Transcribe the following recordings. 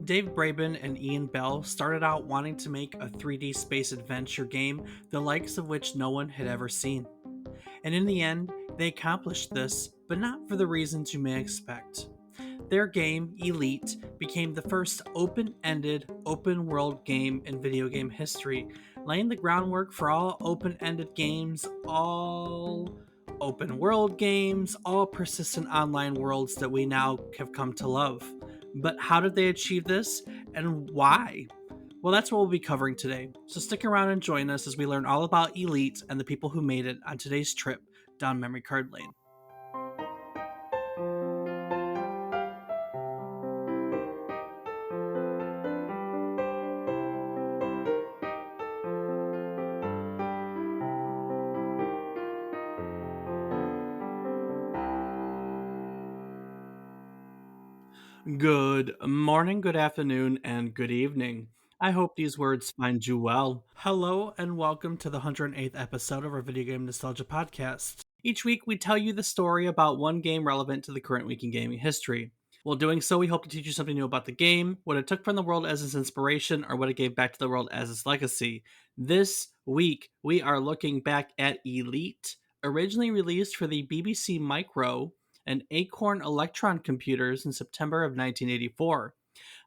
Dave Braben and Ian Bell started out wanting to make a 3D space adventure game, the likes of which no one had ever seen. And in the end, they accomplished this, but not for the reasons you may expect. Their game, Elite, became the first open ended, open world game in video game history, laying the groundwork for all open ended games, all open world games, all persistent online worlds that we now have come to love. But how did they achieve this, and why? Well, that's what we'll be covering today. So stick around and join us as we learn all about Elite and the people who made it on today's trip down memory card lane. Good morning, good afternoon, and good evening. I hope these words find you well. Hello, and welcome to the 108th episode of our Video Game Nostalgia Podcast. Each week, we tell you the story about one game relevant to the current week in gaming history. While doing so, we hope to teach you something new about the game, what it took from the world as its inspiration, or what it gave back to the world as its legacy. This week, we are looking back at Elite, originally released for the BBC Micro and Acorn Electron computers in September of 1984.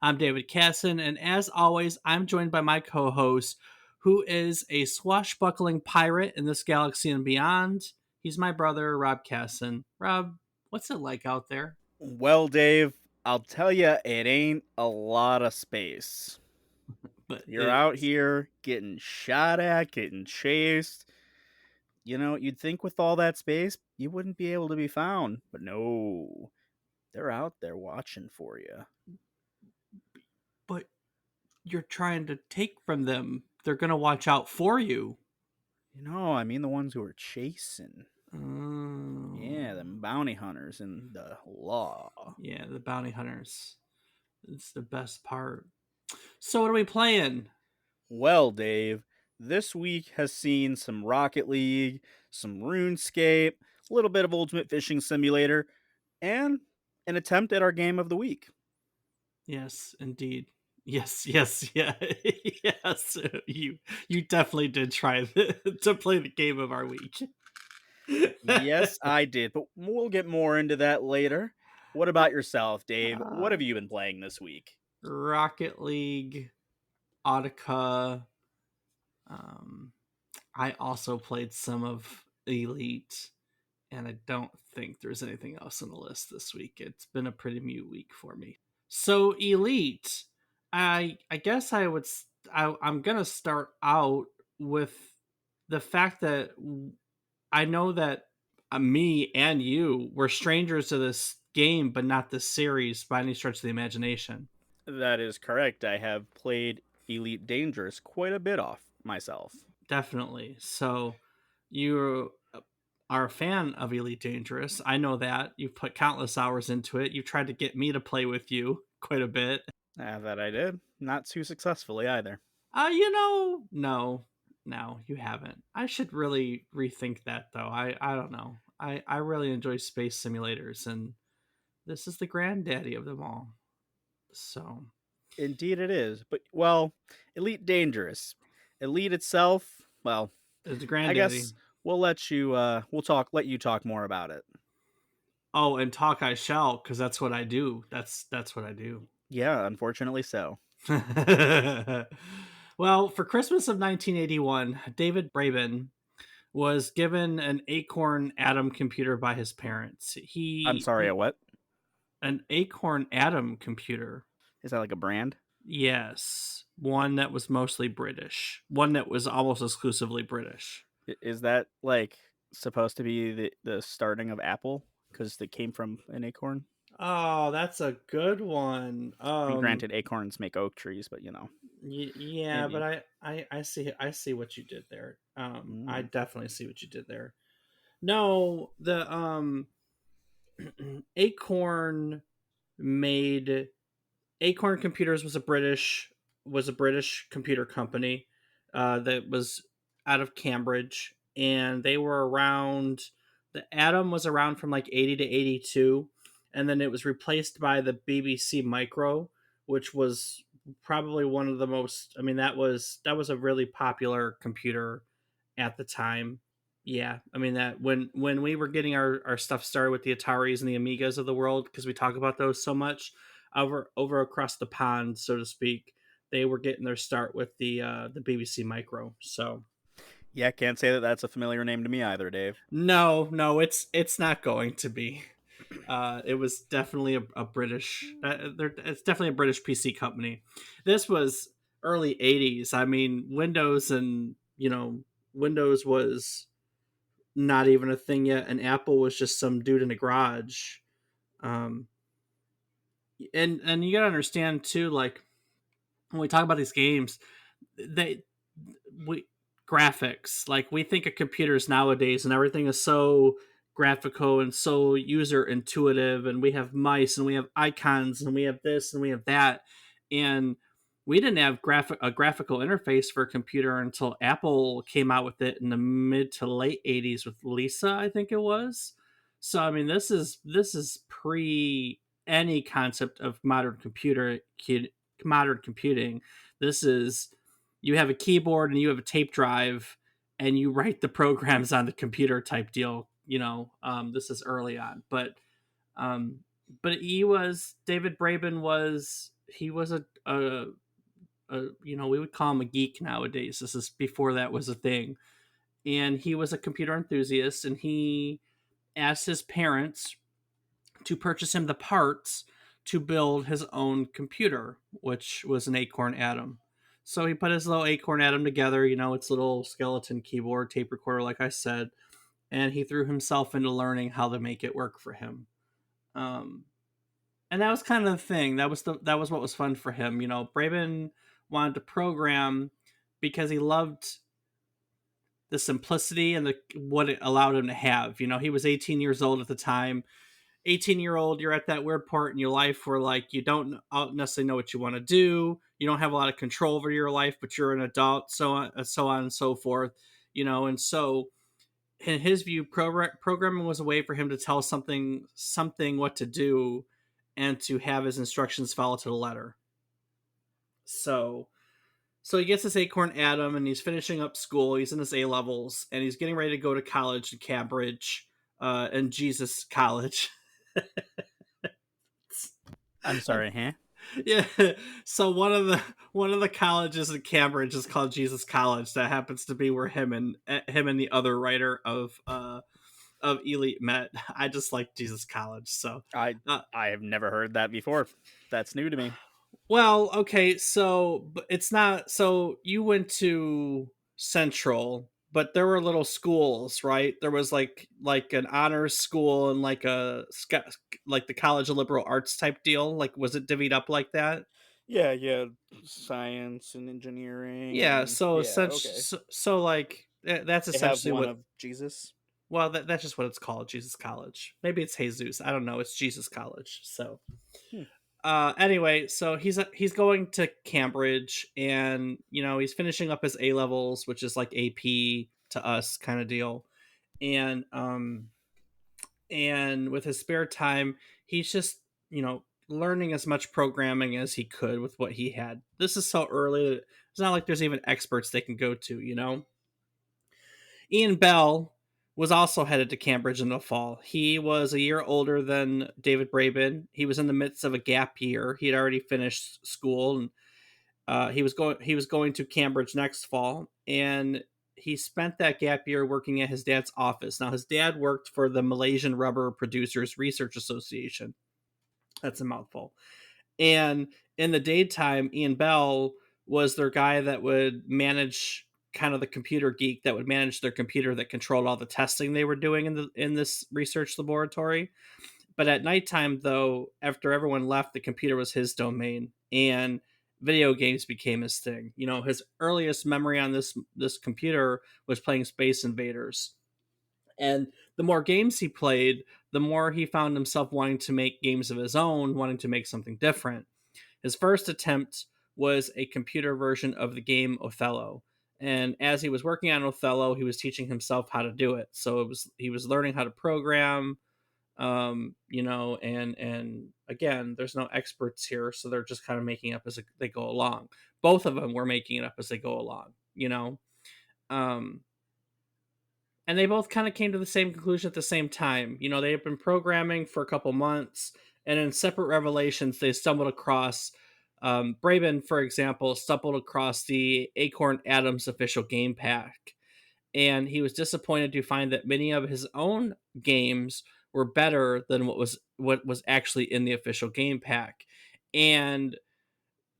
I'm David Casson, and as always, I'm joined by my co host, who is a swashbuckling pirate in this galaxy and beyond. He's my brother, Rob Casson. Rob, what's it like out there? Well, Dave, I'll tell you, it ain't a lot of space. But You're out here getting shot at, getting chased. You'd think with all that space, you wouldn't be able to be found. But no, they're out there watching for you. But you're trying to take from them. They're going to watch out for you. I mean the ones who are chasing. Oh. Yeah, them bounty hunters and the law. Yeah, the bounty hunters. It's the best part. So what are we playing? Well, Dave, this week has seen some Rocket League, some RuneScape, a little bit of Ultimate Fishing Simulator, and an attempt at our game of the week. Yes, indeed. Yes, yeah, yes. You definitely did try to play the game of our week. Yes, I did, but we'll get more into that later. What about yourself, Dave? What have you been playing this week? Rocket League, Audica. I also played some of Elite, and I don't think there's anything else on the list this week. It's been a pretty mute week for me. So Elite, I guess I'm gonna start out with the fact that I know that me and you were strangers to this game, but not this series by any stretch of the imagination. That is correct. I have played Elite Dangerous quite a bit off myself. Definitely. So you are a fan of Elite Dangerous. I know that. You've put countless hours into it. You've tried to get me to play with you quite a bit. That I did. Not too successfully either. No, you haven't. I should really rethink that though. I don't know. I really enjoy space simulators, and this is the granddaddy of them all. So Indeed it is. But, well, Elite Dangerous. Elite itself, well, it's I granddaddy. guess we'll let you talk more about it. Oh, and talk I shall, because that's what I do. That's what I do. Yeah, unfortunately so. Well, for Christmas of 1981, David Braben was given an Acorn Atom computer by his parents. I'm sorry, a what? An Acorn Atom computer. Is that like a brand? Yes, one that was mostly British. One that was almost exclusively British. Is that like supposed to be the starting of Apple because it came from an acorn? Oh, that's a good one. I mean, granted, acorns make oak trees, but Yeah, maybe. but I see what you did there. I definitely see what you did there. No, the Acorn made Acorn Computers was a British computer company that was out of Cambridge, and they were around. The Atom was around from like 80 to 82, and then it was replaced by the BBC Micro, which was probably one of the most. I mean, that was a really popular computer at the time. Yeah, I mean that when we were getting our stuff started with the Ataris and the Amigas of the world, because we talk about those so much over across the pond, so to speak, they were getting their start with the BBC Micro. So Yeah, can't say that that's a familiar name to me either, Dave. no, it's not going to be. It was definitely a British. It's definitely a British PC company. This was early '80s. I mean, Windows and Windows was not even a thing yet, and Apple was just some dude in a garage. Um, and you gotta understand too, like when we talk about these games, they we graphics, like we think of computers nowadays and everything is so graphical and so user intuitive, and we have mice and we have icons and we have this and we have that, and we didn't have a graphical interface for a computer until Apple came out with it in the mid to late 80s with Lisa, I think it was. So I mean, this is pre any concept of modern computing. This is, you have a keyboard and you have a tape drive and you write the programs on the computer type deal. This is early on, um, but David Braben was he was a we would call him a geek nowadays. This is before that was a thing, and he was a computer enthusiast, and he asked his parents to purchase him the parts to build his own computer, which was an Acorn Atom. So he put his little Acorn Atom together, its little skeleton keyboard, tape recorder, like I said, and he threw himself into learning how to make it work for him. Um, and that was kind of the thing. That was what was fun for him. Braben wanted to program because he loved the simplicity and what it allowed him to have. He was 18 years old at the time. 18-year-old, you're at that weird part in your life where like you don't necessarily know what you want to do, you don't have a lot of control over your life, but you're an adult, so on and so forth. And so in his view, programming was a way for him to tell something what to do and to have his instructions follow to the letter. So he gets this Acorn Atom and he's finishing up school. He's in his A levels and he's getting ready to go to college in Cambridge, and Jesus College. I'm sorry, huh? Yeah. So one of the colleges in Cambridge is called Jesus College. That happens to be where him and the other writer of Elite met. I just like Jesus College. So, I uh, I have never heard that before. That's new to me. well, okay. So, but it's not. So you went to Central, but there were little schools, right? There was like an honors school and like the College of Liberal Arts type deal. Like, was it divvied up like that? Yeah, yeah, science and engineering Yeah, and so yeah, okay. like that's They have essentially one what. of Jesus. Well, that's just what it's called, Jesus College. Maybe it's Jesus. I don't know. It's Jesus College. So, Hmm. anyway, so he's going to Cambridge, and he's finishing up his A levels, which is like AP to us kind of deal, and with his spare time, he's just learning as much programming as he could with what he had. This is so early that it's not like there's even experts they can go to. Ian Bell was also headed to Cambridge in the fall. He was a year older than David Braben. He was in the midst of a gap year. He had already finished school, and he was going to Cambridge next fall, and he spent that gap year working at his dad's office. Now, his dad worked for the Malaysian Rubber Producers Research Association. That's a mouthful. And in the daytime, Ian Bell was their guy that would manage, kind of the computer geek that would manage their computer that controlled all the testing they were doing in this research laboratory. But at nighttime, though, after everyone left, the computer was his domain, and video games became his thing. His earliest memory on this computer was playing Space Invaders. And the more games he played, the more he found himself wanting to make games of his own, wanting to make something different. His first attempt was a computer version of the game Othello. And as he was working on Othello, he was teaching himself how to do it. So he was learning how to program, and again, there's no experts here, so they're just kind of making up as they go along. Both of them were making it up as they go along, um, and they both kind of came to the same conclusion at the same time. They had been programming for a couple months, and in separate revelations, they stumbled across. Braben, for example, stumbled across the Acorn Adams official game pack, and he was disappointed to find that many of his own games were better than what was actually in the official game pack. And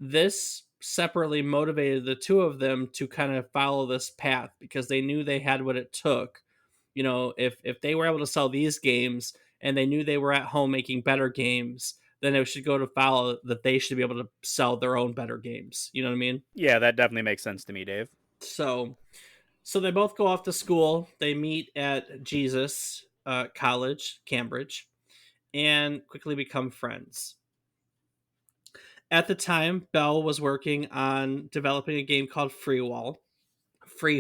this separately motivated the two of them to kind of follow this path because they knew they had what it took. If they were able to sell these games and they knew they were at home making better games, then it should go to follow that they should be able to sell their own better games. You know what I mean? Yeah, that definitely makes sense to me, Dave. So they both go off to school. They meet at Jesus College, Cambridge, and quickly become friends. At the time, Bell was working on developing a game called Free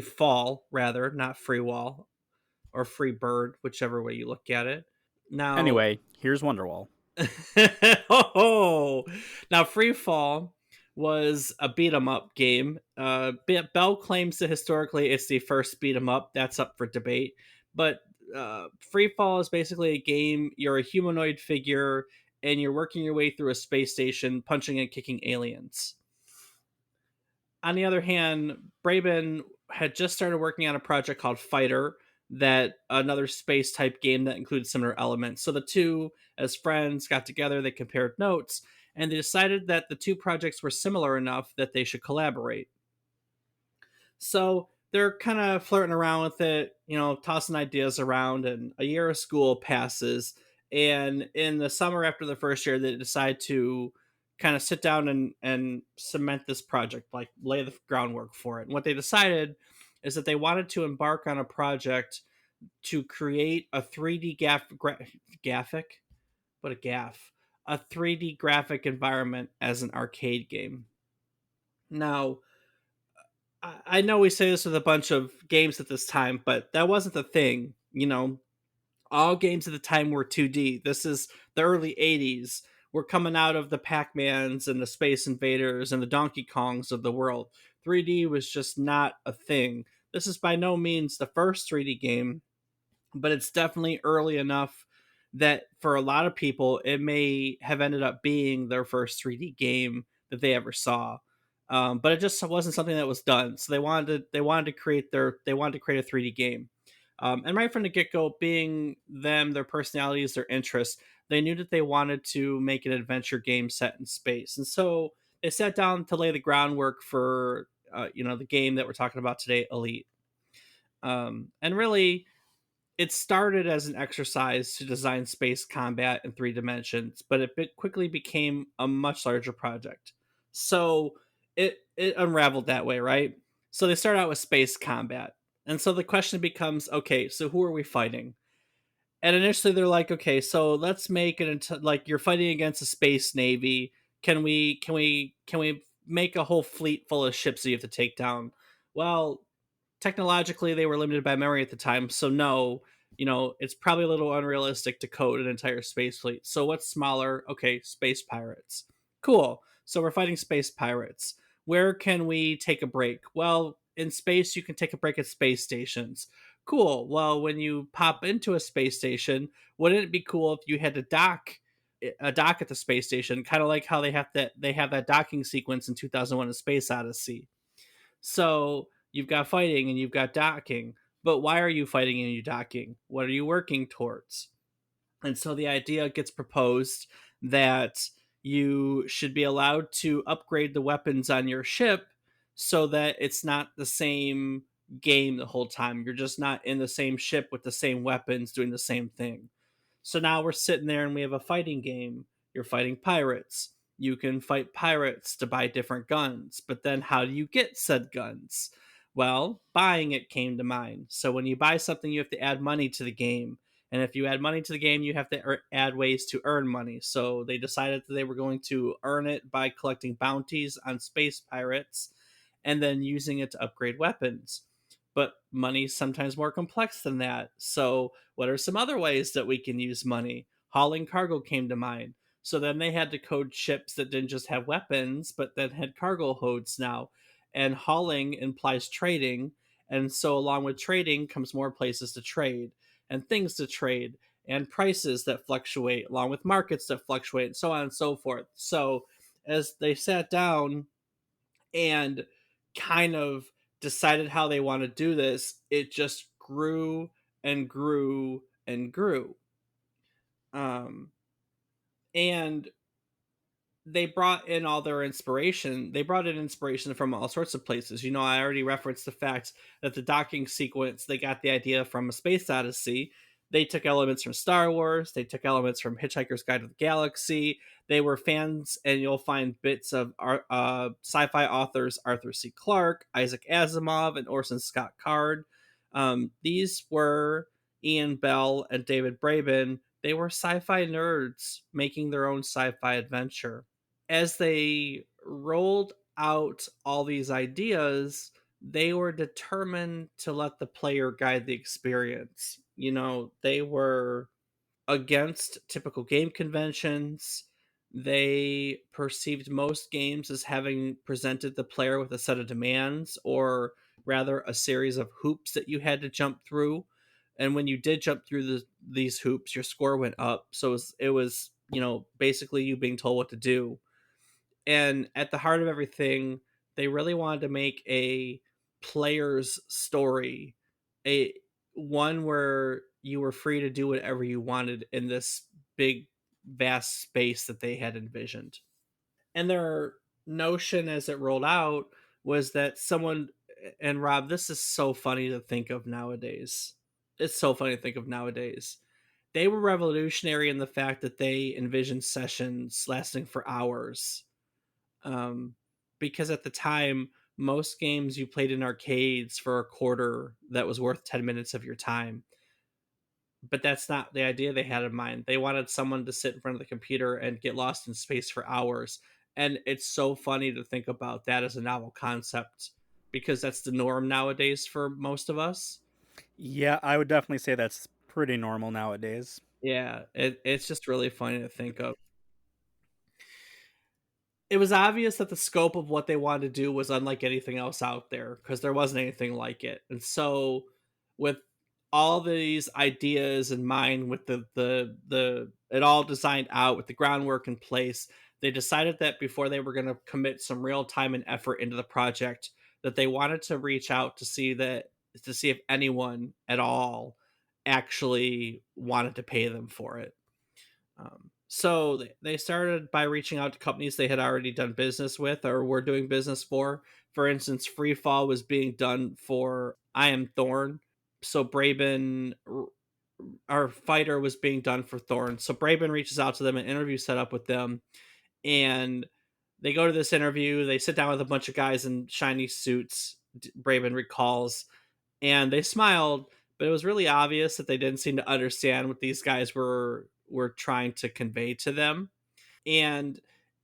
Fall, rather, not Free Wall or Free Bird, whichever way you look at it. Now, Anyway, here's Wonderwall. oh, now Free Fall was a beat 'em up game. Bell claims that historically it's the first beat 'em up. That's up for debate. But Free Fall is basically a game. You're a humanoid figure and you're working your way through a space station, punching and kicking aliens. On the other hand, Braben had just started working on a project called Fighter, that another space type game that included similar elements. So the two, as friends, got together, they compared notes, and they decided that the two projects were similar enough that they should collaborate. So they're kind of flirting around with it, tossing ideas around, and a year of school passes. And in the summer after the first year, they decide to kind of sit down and cement this project, like lay the groundwork for it. And what they decided is that they wanted to embark on a project to create a 3D graphic, what a gaff, a 3D graphic environment as an arcade game. Now, I know we say this with a bunch of games at this time, but that wasn't the thing. All games at the time were 2D. This is the early 80s. We're coming out of the Pac-Mans and the Space Invaders and the Donkey Kongs of the world. 3D was just not a thing. This is by no means the first 3D game, but it's definitely early enough that for a lot of people, it may have ended up being their first 3D game that they ever saw. But it just wasn't something that was done. So they wanted to create a 3D game. And right from the get go, being them, their personalities, their interests, they knew that they wanted to make an adventure game set in space. And so they sat down to lay the groundwork for the game that we're talking about today, Elite. And really, it started as an exercise to design space combat in 3 dimensions, but it quickly became a much larger project. So it unraveled that way, right? So they start out with space combat. And so the question becomes, okay, so who are we fighting? And initially they're like, okay, so let's make it into like you're fighting against a space navy. Can we make a whole fleet full of ships that you have to take down? Well, technologically they were limited by memory at the time, so no, it's probably a little unrealistic to code an entire space fleet. So what's smaller? Okay, space pirates. Cool. So we're fighting space pirates. Where can we take a break? Well, in space you can take a break at space stations. Cool. Well, when you pop into a space station, wouldn't it be cool if you had to dock at the space station, kind of like how they have that docking sequence in 2001: A Space Odyssey. So you've got fighting and you've got docking, but why are you fighting and you docking? What are you working towards? And so the idea gets proposed that you should be allowed to upgrade the weapons on your ship so that it's not the same game the whole time. You're just not in the same ship with the same weapons doing the same thing. So now we're sitting there and we have a fighting game. You're fighting pirates. You can fight pirates to buy different guns, but then how do you get said guns? Well, buying it came to mind. So when you buy something, you have to add money to the game. And if you add money to the game, you have to add ways to earn money. So they decided that they were going to earn it by collecting bounties on space pirates and then using it to upgrade weapons. but money's sometimes more complex than that. So, what are some other ways that we can use money? Hauling cargo came to mind. So then they had to code ships that didn't just have weapons, but that had cargo holds now. And hauling implies trading. And so, along with trading comes more places to trade and things to trade and prices that fluctuate, along with markets that fluctuate, and so on and so forth. So, as they sat down and kind of decided how they want to do this, it just grew and grew and grew. Um, and they brought in all their inspiration. They brought in inspiration from all sorts of places. You know, I already referenced the fact that the docking sequence, they got the idea from A Space Odyssey. They took elements from Star Wars. They took elements from Hitchhiker's Guide to the Galaxy. They were fans, and you'll find bits of sci-fi authors Arthur C. Clarke, Isaac Asimov, and Orson Scott Card. These were Ian Bell and David Braben. They were sci-fi nerds making their own sci-fi adventure. As they rolled out all these ideas, they were determined to let the player guide the experience. You know, they were against typical game conventions. They perceived most games as having presented the player with a set of demands, or rather, a series of hoops that you had to jump through. And when you did jump through these hoops, your score went up. So it was, you know, basically you being told what to do. And at the heart of everything, they really wanted to make a player's story, a one where you were free to do whatever you wanted in this big vast space that they had envisioned. And their notion as it rolled out was that someone, and Rob, this is so funny to think of nowadays. It's so funny to think of nowadays. They were revolutionary in the fact that they envisioned sessions lasting for hours, um, because at the time, most games you played in arcades for a quarter that was worth 10 minutes of your time. But that's not the idea they had in mind. They wanted someone to sit in front of the computer and get lost in space for hours. And it's so funny to think about that as a novel concept, because that's the norm nowadays for most of us. Yeah, I would definitely say that's pretty normal nowadays. Yeah, it's just really funny to think of. It was obvious that the scope of what they wanted to do was unlike anything else out there, because there wasn't anything like it. And so, with all these ideas in mind, with the it all designed out, with the groundwork in place, they decided that before they were going to commit some real time and effort into the project, that they wanted to reach out to see if anyone at all actually wanted to pay them for it. So they started by reaching out to companies they had already done business with or were doing business for. For instance, Freefall was being done for I Am Thorn. So our fighter, was being done for Thorn. So Braben reaches out to them, an interview set up with them, and they go to this interview. They sit down with a bunch of guys in shiny suits, Braben recalls, and they smiled, but it was really obvious that they didn't seem to understand what these guys were trying to convey to them. And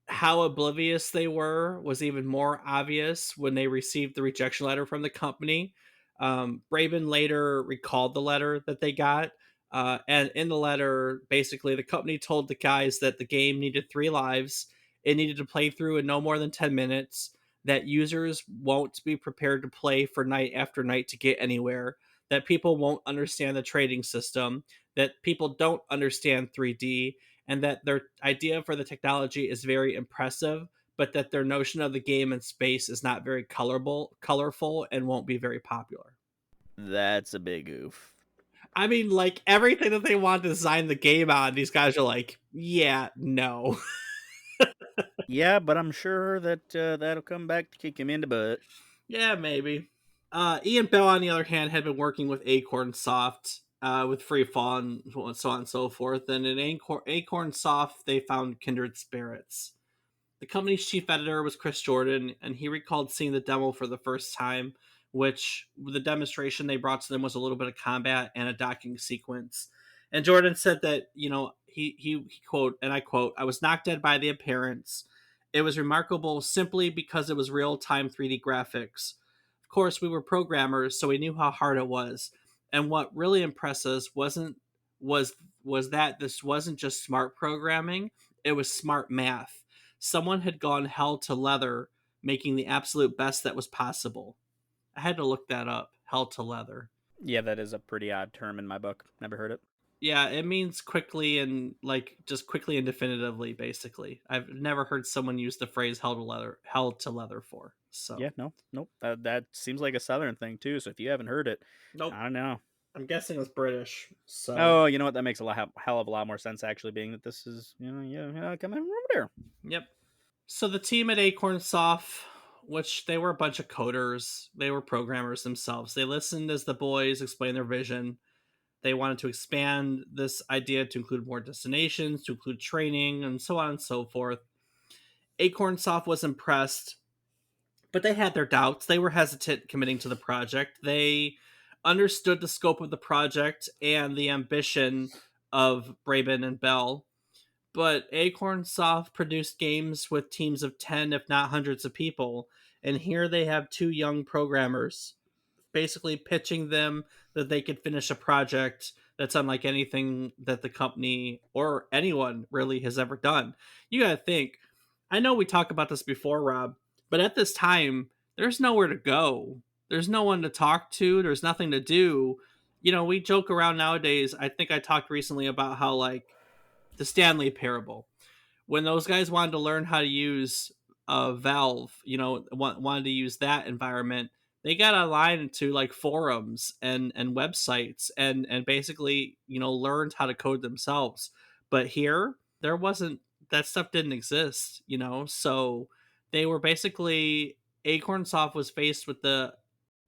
how oblivious they were was even more obvious when they received the rejection letter from the company. Braben later recalled the letter that they got. And in the letter, basically, the company told the guys that the game needed 3 lives. It needed to play through in no more than 10 minutes, that users won't be prepared to play for night after night to get anywhere, that people won't understand the trading system, that people don't understand 3D, and that their idea for the technology is very impressive, but that their notion of the game and space is not very colorful, and won't be very popular. That's a big oof. I mean, like everything that they want to design the game on, these guys are like, yeah, no. Yeah, but I'm sure that that'll come back to kick him in the butt. Yeah, maybe. Ian Bell, on the other hand, had been working with Acorn Soft, with Freefall and so on and so forth. And in Acorn Soft, they found kindred spirits. The company's chief editor was Chris Jordan, and he recalled seeing the demo for the first time, which the demonstration they brought to them was a little bit of combat and a docking sequence. And Jordan said that, you know, he quote, and I quote, "I was knocked dead by the appearance. It was remarkable simply because it was real time 3D graphics. Of course, we were programmers, so we knew how hard it was. And what really impressed us was was that this wasn't just smart programming, it was smart math. Someone had gone hell to leather making the absolute best that was possible. I had to look that up. Hell to leather. Yeah, that is a pretty odd term in my book. Never heard it. Yeah, it means quickly and like just quickly and definitively. Basically, I've never heard someone use the phrase "hell to leather," "hell to leather" for. Yeah, So, no, nope. That seems like a Southern thing too. So if you haven't heard it, nope. I don't know. I'm guessing it's British. So, Oh, you know what? That makes a hell of a lot more sense actually, being that this is coming from over there. yep. So the team at Acorn Soft, which they were a bunch of coders, they were programmers themselves. They listened as the boys explained their vision. They wanted to expand this idea to include more destinations, to include training, and so on and so forth. Acorn Soft was impressed, but they had their doubts. They were hesitant committing to the project. They understood the scope of the project and the ambition of Braben and Bell. But Acorn Soft produced games with teams of 10, if not hundreds of people. And here they have two young programmers basically pitching them that they could finish a project that's unlike anything that the company or anyone really has ever done. You got to think, I know we talked about this before, Rob, but at this time, there's nowhere to go. There's no one to talk to. There's nothing to do. We joke around nowadays. I think I talked recently about how, like, the Stanley Parable, when those guys wanted to learn how to use Valve, wanted to use that environment, they got online into like forums and websites and basically learned how to code themselves. But here, there wasn't that stuff didn't exist, so they were basically Acorn Soft was faced with the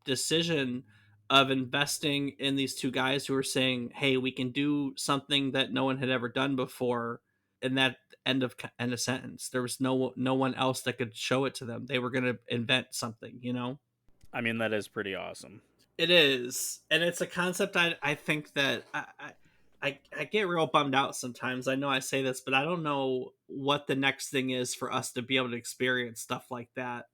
decision of investing in these two guys who were saying, "Hey, we can do something that no one had ever done before." And that end of sentence. There was no one else that could show it to them. They were going to invent something. I mean, that is pretty awesome. It is, and it's a concept I think that I get real bummed out sometimes. I know I say this, but I don't know what the next thing is for us to be able to experience stuff like that.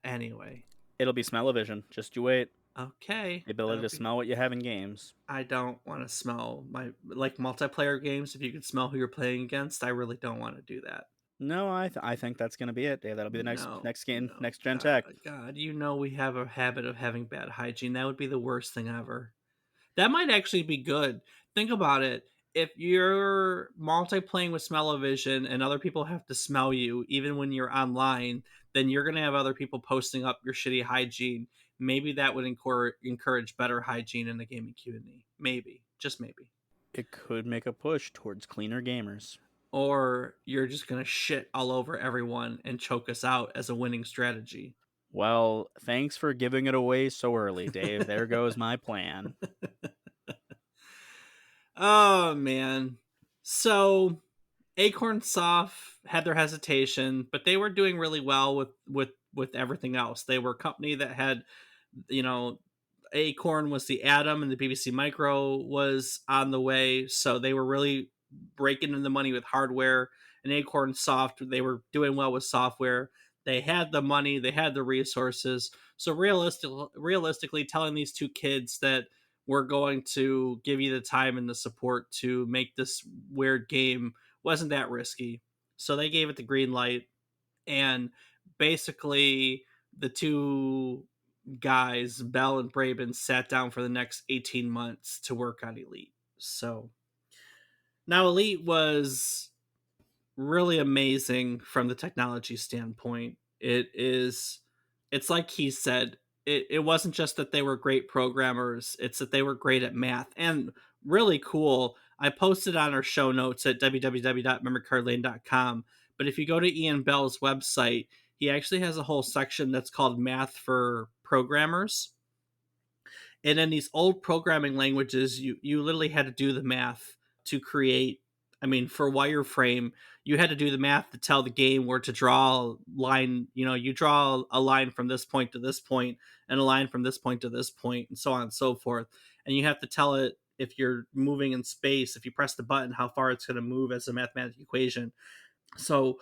Anyway, It'll be smell-o-vision. Just you wait. okay, The ability that'll to be. smell what you have in games. I don't want to smell my like multiplayer games. If you could smell who you're playing against, I really don't want to do that. No, I think that's gonna be it, Dave. That'll be the No, next game, no, next gen God, tech. God, we have a habit of having bad hygiene. That would be the worst thing ever. That might actually be good. Think about it. If you're multiplaying with smell-o-vision and other people have to smell you, even when you're online, then you're going to have other people posting up your shitty hygiene. Maybe that would encourage better hygiene in the gaming community. Maybe, just maybe. It could make a push towards cleaner gamers. Or you're just going to shit all over everyone and choke us out as a winning strategy. Well, thanks for giving it away so early, Dave. There goes my plan. Oh, man. So Acorn Soft had their hesitation, but they were doing really well with everything else. They were a company that had, you know, Acorn was the Atom and the BBC Micro was on the way, so they were really breaking in the money with hardware. And Acorn Soft, they were doing well with software. They had the money, they had the resources. So realistically, telling these two kids that we're going to give you the time and the support to make this weird game wasn't that risky. So they gave it the green light, and basically the two guys, Bell and Braben, sat down for the next 18 months to work on Elite. So now Elite was really amazing from the technology standpoint. It's like he said, it wasn't just that they were great programmers, it's that they were great at math and really cool. I posted on our show notes at www.memorycardlane.com, but if you go to Ian Bell's website, he actually has a whole section that's called Math for Programmers. And in these old programming languages, you literally had to do the math to create. I mean, for wireframe, you had to do the math to tell the game where to draw a line. You draw a line from this point to this point, and a line from this point to this point, and so on and so forth. And you have to tell it if you're moving in space, if you press the button, how far it's going to move as a mathematical equation. So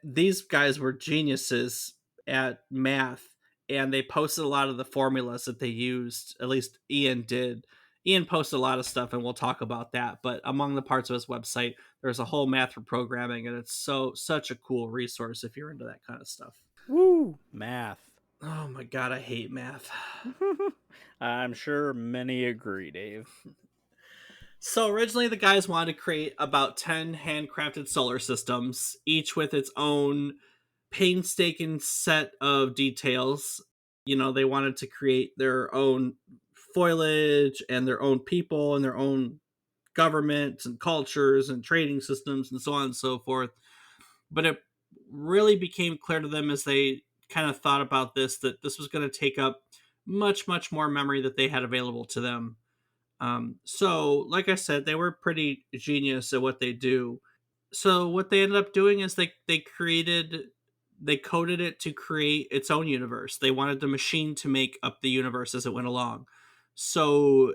these guys were geniuses at math, and they posted a lot of the formulas that they used. At least Ian did. Ian posted a lot of stuff, and we'll talk about that. But among the parts of his website, there's a whole math for programming, and it's such a cool resource if you're into that kind of stuff. Woo! Math. Oh my god, I hate math. I'm sure many agree, Dave. So originally, the guys wanted to create about 10 handcrafted solar systems, each with its own painstaking set of details. You know, they wanted to create their own foliage and their own people and their own governments and cultures and trading systems and so on and so forth. But it really became clear to them as they kind of thought about this that this was going to take up much, much more memory that they had available to them. So, like I said, they were pretty genius at what they do. So what they ended up doing is they coded it to create its own universe. They wanted the machine to make up the universe as it went along. So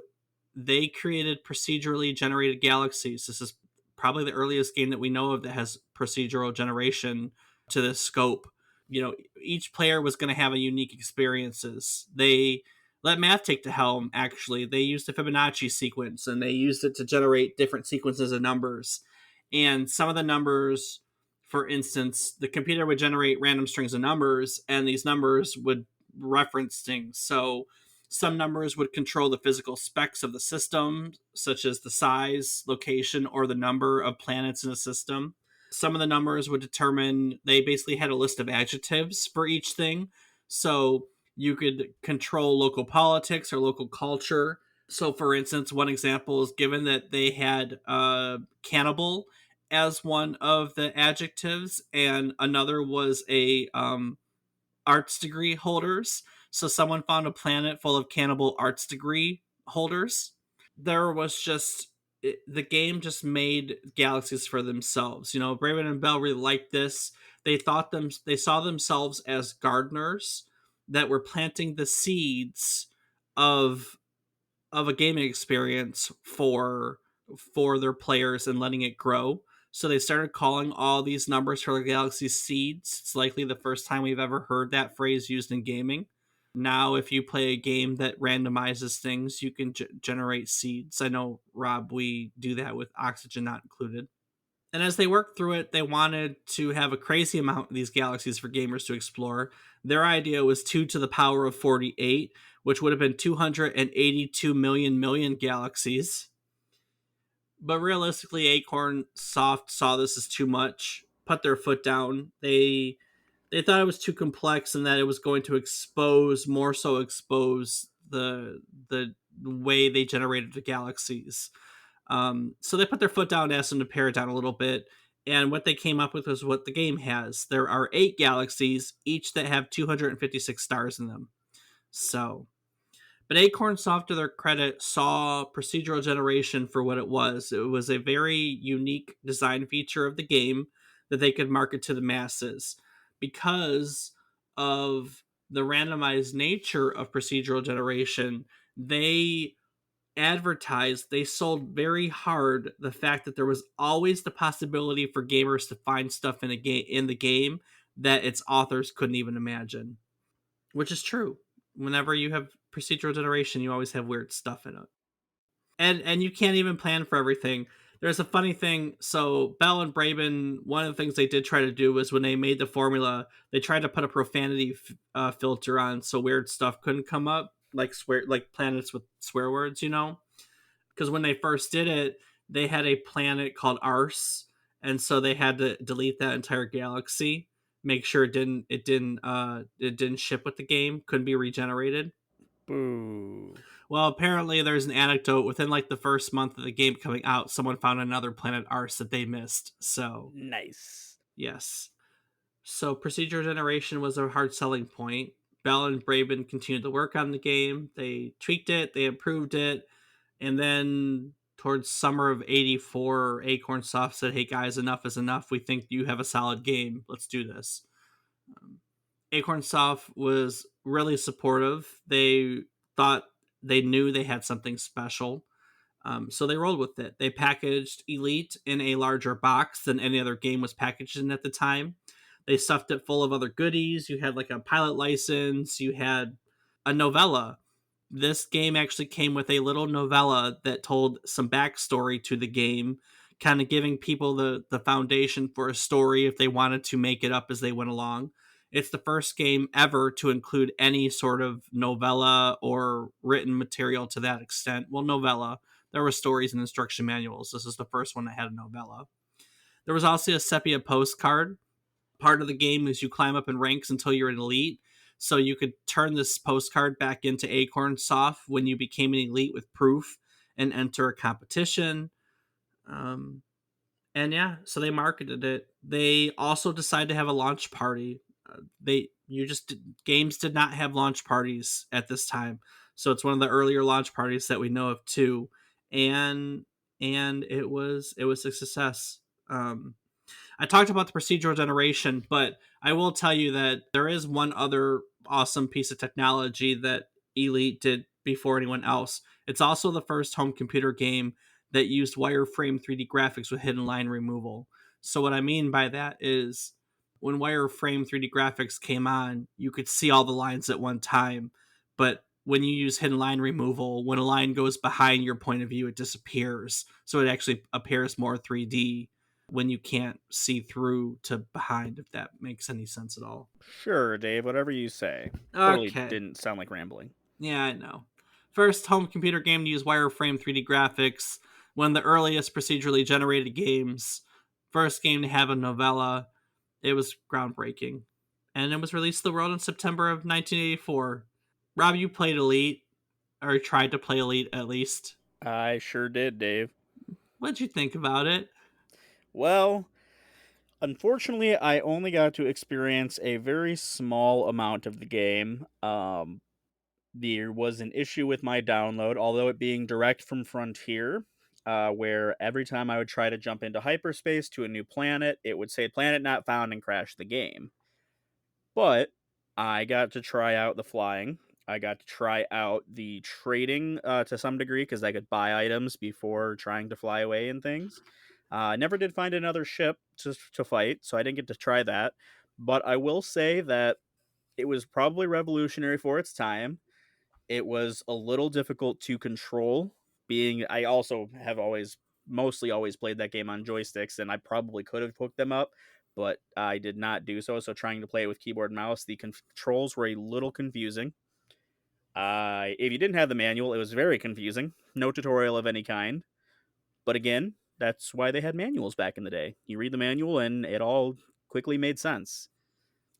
they created procedurally generated galaxies. This is probably the earliest game that we know of that has procedural generation to this scope. You know, each player was going to have a unique experiences. They let math take the helm. Actually, they used the Fibonacci sequence and they used it to generate different sequences of numbers. And some of the numbers, for instance, the computer would generate random strings of numbers, and these numbers would reference things. So some numbers would control the physical specs of the system, such as the size, location, or the number of planets in a system. Some of the numbers would determine, they basically had a list of adjectives for each thing. So you could control local politics or local culture. So, for instance, one example is given that they had cannibal as one of the adjectives, and another was a arts degree holders. So someone found a planet full of cannibal arts degree holders. There was just the game just made galaxies for themselves. You know, Braven and Bell really liked this. They saw themselves as gardeners that were planting the seeds of a gaming experience for their players and letting it grow. So they started calling all these numbers for the galaxy seeds. It's likely the first time we've ever heard that phrase used in gaming. Now, if you play a game that randomizes things, you can generate seeds. I know, Rob, we do that with oxygen not included. And as they worked through it, they wanted to have a crazy amount of these galaxies for gamers to explore. Their idea was 2 to the power of 48, which would have been 282 million galaxies. But realistically, Acorn Soft saw this as too much, put their foot down. They thought it was too complex and that it was going to expose the way they generated the galaxies. So they put their foot down and asked them to pare it down a little bit. And what they came up with was what the game has. There are 8 galaxies, each that have 256 stars in them. So, but Acorn Soft, to their credit, saw procedural generation for what it was. It was a very unique design feature of the game that they could market to the masses because of the randomized nature of procedural generation. They sold very hard the fact that there was always the possibility for gamers to find stuff in the game that its authors couldn't even imagine, which is true. Whenever you have procedural generation, you always have weird stuff in it, and you can't even plan for everything. There's a funny thing. So Bell and Braben, one of the things they did try to do was when they made the formula, they tried to put a profanity filter on so weird stuff couldn't come up, like planets with swear words, you know, because when they first did it, they had a planet called Arse, and so they had to delete that entire galaxy, make sure it didn't ship with the game, couldn't be regenerated. Boo. Well, apparently there's an anecdote within like the first month of the game coming out, someone found another planet Arse that they missed. So Nice. yes, so procedure generation was a hard selling point. Bell and Braben continued to work on the game. They tweaked it, they improved it, and then towards summer of '84, Acorn Soft said, "Hey guys, enough is enough. We think you have a solid game. Let's do this." Um, Acorn Soft was really supportive. They thought they knew they had something special. So they rolled with it. They packaged Elite in a larger box than any other game was packaged in at the time. They stuffed it full of other goodies. You had like a pilot license, you had a novella. This game actually came with a little novella that told some backstory to the game, kind of giving people the foundation for a story if they wanted to make it up as they went along. It's the first game ever to include any sort of novella or written material to that extent. Well, novella. There were stories and instruction manuals. This is the first one that had a novella. There was also a sepia postcard. Part of the game is you climb up in ranks until you're an elite. So you could turn this postcard back into Acorn Soft when you became an elite with proof and enter a competition. Um, and yeah, so they marketed it. They also decided to have a launch party. They you just games did not have launch parties at this time, so it's one of the earlier launch parties that we know of too, and it was a success. I talked about the procedural generation, but I will tell you that there is one other awesome piece of technology that Elite did before anyone else. It's also the first home computer game that used wireframe 3D graphics with hidden line removal. So, what I mean by that is when wireframe 3D graphics came on, you could see all the lines at one time. But when you use hidden line removal, when a line goes behind your point of view, it disappears. So, it actually appears more 3D when you can't see through to behind, if that makes any sense at all. Sure, Dave, whatever you say. Totally Okay. didn't sound like rambling. Yeah, I know. First home computer game to use wireframe 3D graphics, one of the earliest procedurally generated games, first game to have a novella. It was groundbreaking. And it was released to the world in September of 1984. Rob, you played Elite, or tried to play Elite at least. I sure did, Dave. What'd you think about it? Well, unfortunately, I only got to experience a very small amount of the game. There was an issue with my download, although it being direct from Frontier, where every time I would try to jump into hyperspace to a new planet, it would say planet not found and crash the game. But I got to try out the flying. I got to try out the trading to some degree because I could buy items before trying to fly away and things. I never did find another ship to fight, so I didn't get to try that. But I will say that it was probably revolutionary for its time. It was a little difficult to control, being I also have always mostly always played that game on joysticks, and I probably could have hooked them up, but I did not do so. So trying to play it with keyboard and mouse, the controls were a little confusing. If you didn't have the manual, it was very confusing. No tutorial of any kind. But again, that's why they had manuals back in the day. You read the manual, and it all quickly made sense.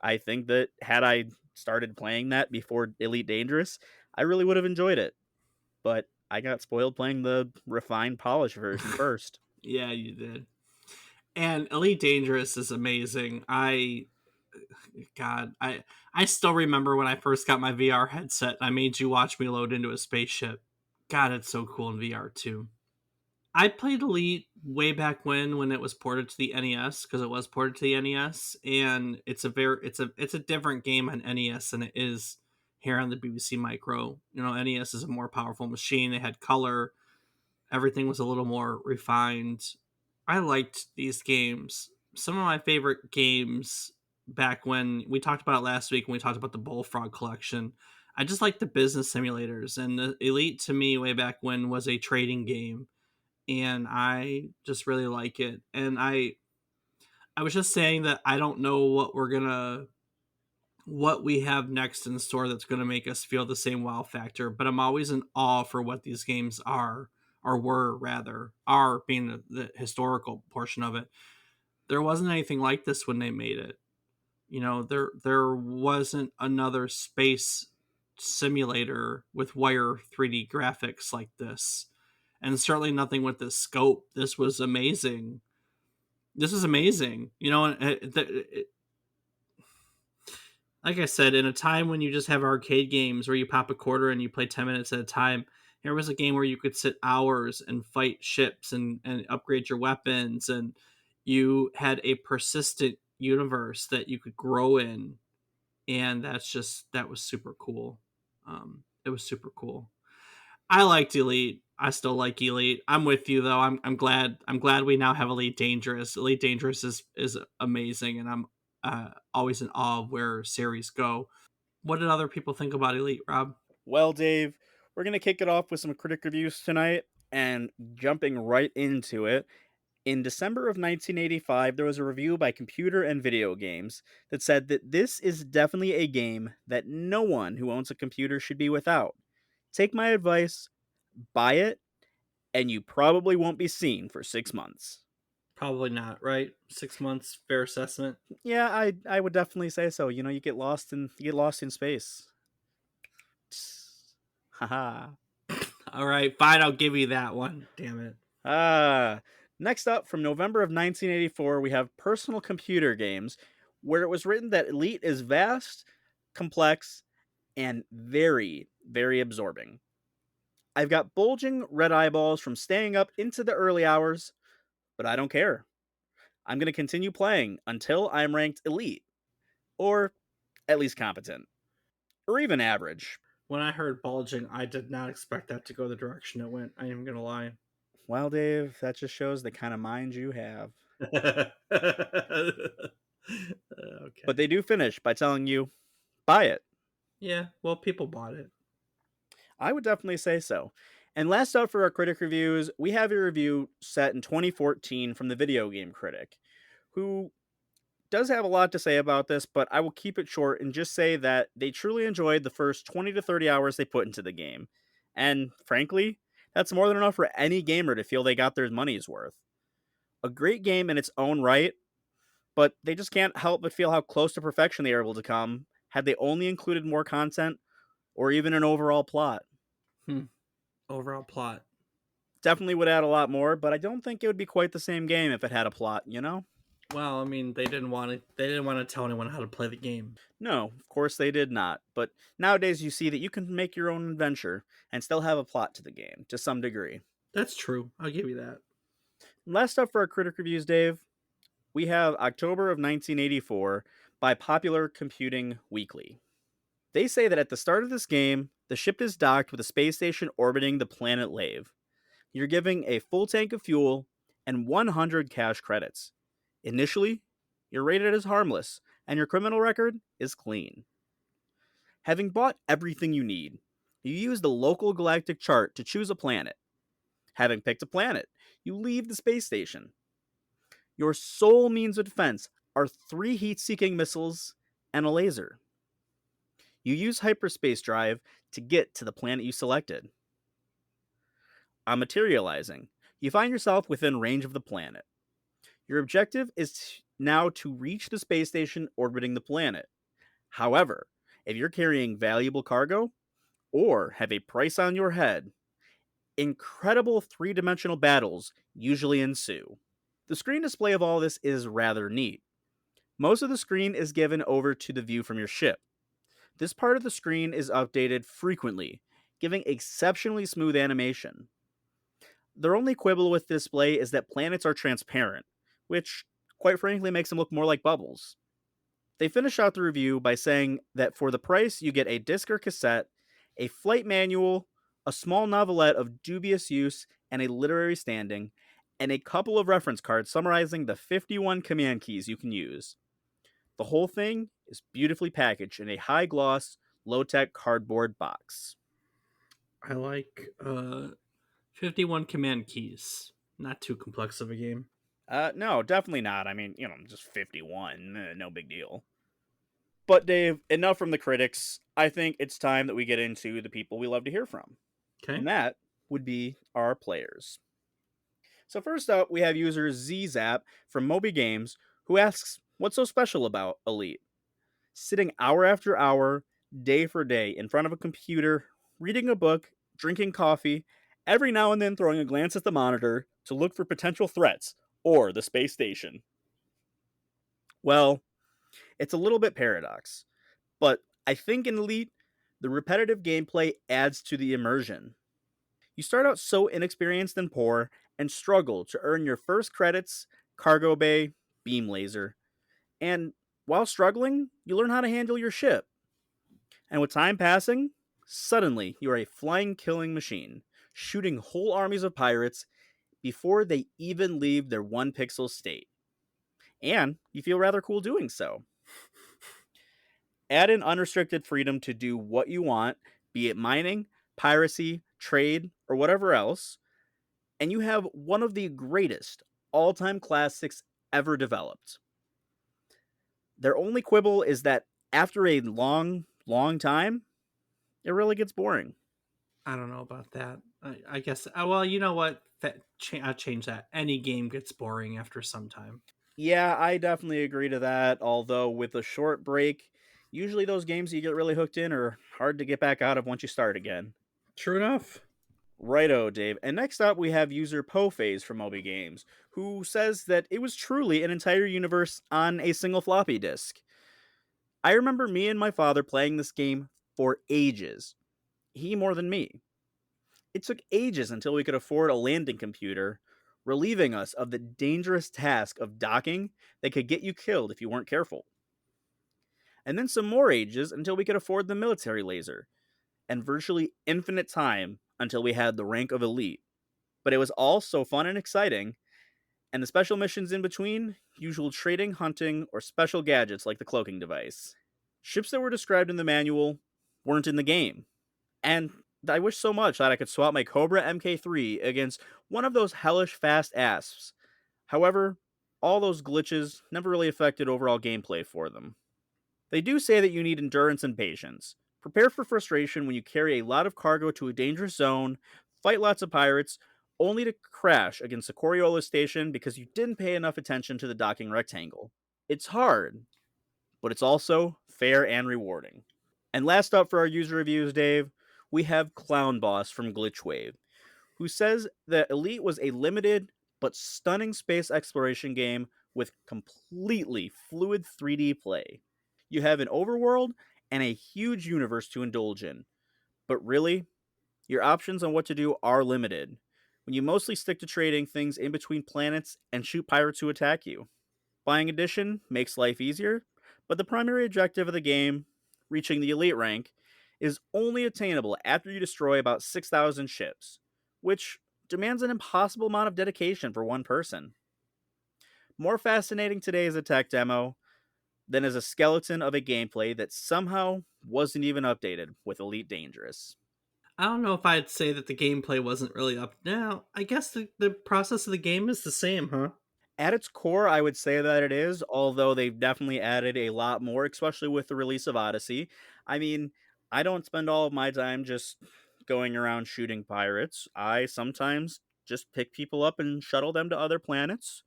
I think that had I started playing that before Elite Dangerous, I really would have enjoyed it. But I got spoiled playing the refined, polished version first. Yeah, you did. And Elite Dangerous is amazing. I still remember when I first got my VR headset. I made you watch me load into a spaceship. God, it's so cool in VR too. I played Elite way back when it was ported to the NES, because it was ported to the NES, and it's a different game on NES than it is here on the BBC Micro. You know, NES is a more powerful machine. It had color. Everything was a little more refined. I liked these games. Some of my favorite games back when we talked about it last week when we talked about the Bullfrog collection. I just like the business simulators, and the Elite to me way back when was a trading game, and I just really like it. And I was just saying that I don't know what we have next in store that's going to make us feel the same wow factor, but I'm always in awe for what these games are, or were rather, are being the historical portion of it. There wasn't anything like this when they made it. You know, there wasn't another space simulator with wire 3D graphics like this, and certainly nothing with this scope. This was amazing. This is amazing. You know, like I said, in a time when you just have arcade games where you pop a quarter and you play 10 minutes at a time, here was a game where you could sit hours and fight ships and upgrade your weapons, and you had a persistent universe that you could grow in, and that was super cool. It was super cool. I liked Elite. I still like Elite. I'm with you though. I'm glad we now have Elite Dangerous. Elite Dangerous is amazing, and always in awe of where series go. What did other people think about Elite, Rob? Well, Dave, we're going to kick it off with some critic reviews tonight and jumping right into it. In December of 1985, there was a review by Computer and Video Games that said that this is definitely a game that no one who owns a computer should be without. Take my advice, buy it, and you probably won't be seen for 6 months. Probably not, right? 6 months, fair assessment. Yeah, I would definitely say so. You get lost in space. Haha. All right, fine, I'll give you that one. Damn it. Ah, next up from November of 1984, we have Personal Computer Games, where it was written that Elite is vast, complex, and very, very absorbing. I've got bulging red eyeballs from staying up into the early hours, but I don't care. I'm going to continue playing until I'm ranked Elite, or at least competent, or even average. When I heard bulging, I did not expect that to go the direction it went. I am gonna lie. Well, Dave, that just shows the kind of mind you have. But Okay. they do finish by telling you, buy it. Yeah, well, people bought it. I would definitely say so. And last up for our critic reviews, we have a review set in 2014 from the Video Game Critic, who does have a lot to say about this, but I will keep it short and just say that they truly enjoyed the first 20 to 30 hours they put into the game. And frankly, that's more than enough for any gamer to feel they got their money's worth. A great game in its own right, but they just can't help but feel how close to perfection they were able to come had they only included more content or even an overall plot. Hmm. Overall plot. Definitely would add a lot more, but I don't think it would be quite the same game if it had a plot, you know? Well, I mean, they didn't want to. They didn't want to tell anyone how to play the game. No, of course they did not. But nowadays you see that you can make your own adventure and still have a plot to the game to some degree. That's true. I'll give you that. Last up for our critic reviews, Dave, we have October of 1984 by Popular Computing Weekly. They say that at the start of this game, the ship is docked with a space station orbiting the planet Lave. You're giving a full tank of fuel and 100 cash credits. Initially, you're rated as harmless, and your criminal record is clean. Having bought everything you need, you use the local galactic chart to choose a planet. Having picked a planet, you leave the space station. Your sole means of defense are 3 heat-seeking missiles and a laser. You use hyperspace drive to get to the planet you selected. On materializing, you find yourself within range of the planet. Your objective is now to reach the space station orbiting the planet. However, if you're carrying valuable cargo or have a price on your head, incredible 3-dimensional battles usually ensue. The screen display of all this is rather neat. Most of the screen is given over to the view from your ship. This part of the screen is updated frequently, giving exceptionally smooth animation. Their only quibble with display is that planets are transparent, which, quite frankly, makes them look more like bubbles. They finish out the review by saying that for the price, you get a disc or cassette, a flight manual, a small novelette of dubious use and a literary standing, and a couple of reference cards summarizing the 51 command keys you can use. The whole thing is beautifully packaged in a high gloss, low tech cardboard box. I like 51 command keys. Not too complex of a game. No, definitely not. I mean, just 51, no big deal. But Dave, enough from the critics. I think it's time that we get into the people we love to hear from. Okay. And that would be our players. So first up, we have user ZZap from Moby Games, who asks, "What's so special about Elite? Sitting hour after hour, day for day, in front of a computer, reading a book, drinking coffee, every now and then throwing a glance at the monitor to look for potential threats or the space station." Well, it's a little bit paradox, but I think in Elite, the repetitive gameplay adds to the immersion. You start out so inexperienced and poor and struggle to earn your first credits, cargo bay, beam laser. And while struggling, you learn how to handle your ship. And with time passing, suddenly you are a flying killing machine, shooting whole armies of pirates before they even leave their 1 pixel state. and you feel rather cool doing so. Add in unrestricted freedom to do what you want, be it mining, piracy, trade, or whatever else, and you have one of the greatest all time classics ever developed. Their only quibble is that after a long, long time, it really gets boring. I don't know about that. I guess. Well, you know what? I'll change that. Any game gets boring after some time. Yeah, I definitely agree to that. Although, with a short break, usually those games you get really hooked in are hard to get back out of once you start again. True enough. Righto, Dave. And next up, we have user Pophase from Moby Games, who says that it was truly an entire universe on a single floppy disk. I remember me and my father playing this game for ages. He more than me. It took ages until we could afford a landing computer, relieving us of the dangerous task of docking that could get you killed if you weren't careful. And then some more ages until we could afford the military laser, and virtually infinite time until we had the rank of elite. But it was all so fun and exciting, and the special missions in between, usual trading, hunting, or special gadgets like the cloaking device. Ships that were described in the manual weren't in the game. And I wish so much that I could swap my Cobra MK3 against one of those hellish fast asps. However, all those glitches never really affected overall gameplay for them. They do say that you need endurance and patience. Prepare for frustration when you carry a lot of cargo to a dangerous zone, fight lots of pirates, only to crash against a Coriolis station because you didn't pay enough attention to the docking rectangle. It's hard, but it's also fair and rewarding. And last up for our user reviews, Dave, we have Clown Boss from Glitchwave, who says that Elite was a limited but stunning space exploration game with completely fluid 3D play. You have an overworld and a huge universe to indulge in, but really, your options on what to do are limited when you mostly stick to trading things in between planets and shoot pirates who attack you. Buying Edition makes life easier, but the primary objective of the game, reaching the elite rank, is only attainable after you destroy about 6,000 ships, which demands an impossible amount of dedication for one person. More fascinating today as a tech demo than as a skeleton of a gameplay that somehow wasn't even updated with Elite Dangerous. I don't know if I'd say that the gameplay wasn't really up. Now, I guess the process of the game is the same, huh? At its core, I would say that it is, although they've definitely added a lot more, especially with the release of Odyssey. I mean, I don't spend all of my time just going around shooting pirates. I sometimes just pick people up and shuttle them to other planets.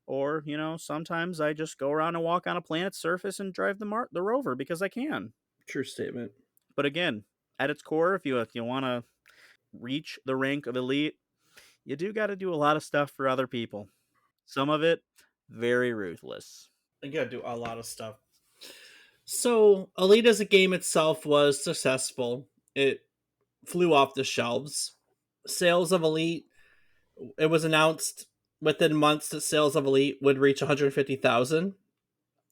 Or, sometimes I just go around and walk on a planet's surface and drive the rover because I can. True statement. But again, at its core, if you want to reach the rank of elite, you do got to do a lot of stuff for other people. Some of it very ruthless. You gotta do a lot of stuff. So, Elite as a game itself was successful. It flew off the shelves. Sales of Elite, it was announced within months that sales of Elite would reach 150,000,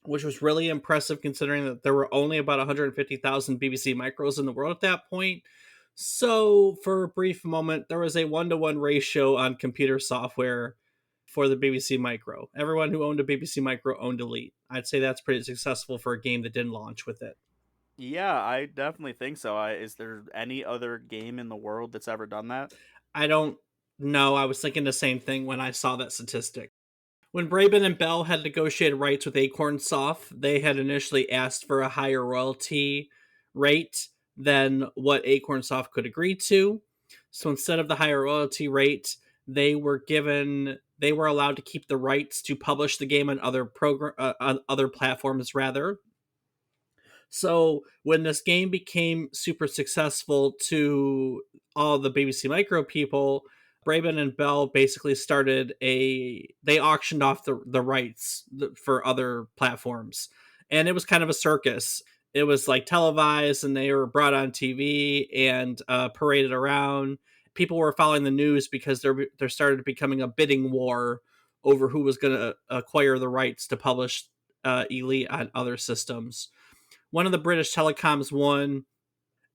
which was really impressive considering that there were only about 150,000 BBC micros in the world at that point. So, for a brief moment, there was a 1-to-1 ratio on computer software for the BBC Micro. Everyone who owned a BBC Micro owned Elite. I'd say that's pretty successful for a game that didn't launch with it. Yeah, I definitely think so. Is there any other game in the world that's ever done that? I don't know. I was thinking the same thing when I saw that statistic. When Braben and Bell had negotiated rights with Acorn Soft, they had initially asked for a higher royalty rate than what Acorn Soft could agree to. So instead of the higher royalty rate, they were allowed to keep the rights to publish the game on on other platforms rather. So when this game became super successful to all the BBC Micro people, Braben and Bell basically they auctioned off the rights for other platforms. And it was kind of a circus. It was like televised and they were brought on TV and paraded around. People were following the news because there started becoming a bidding war over who was going to acquire the rights to publish Elite on other systems. One of the British telecoms won,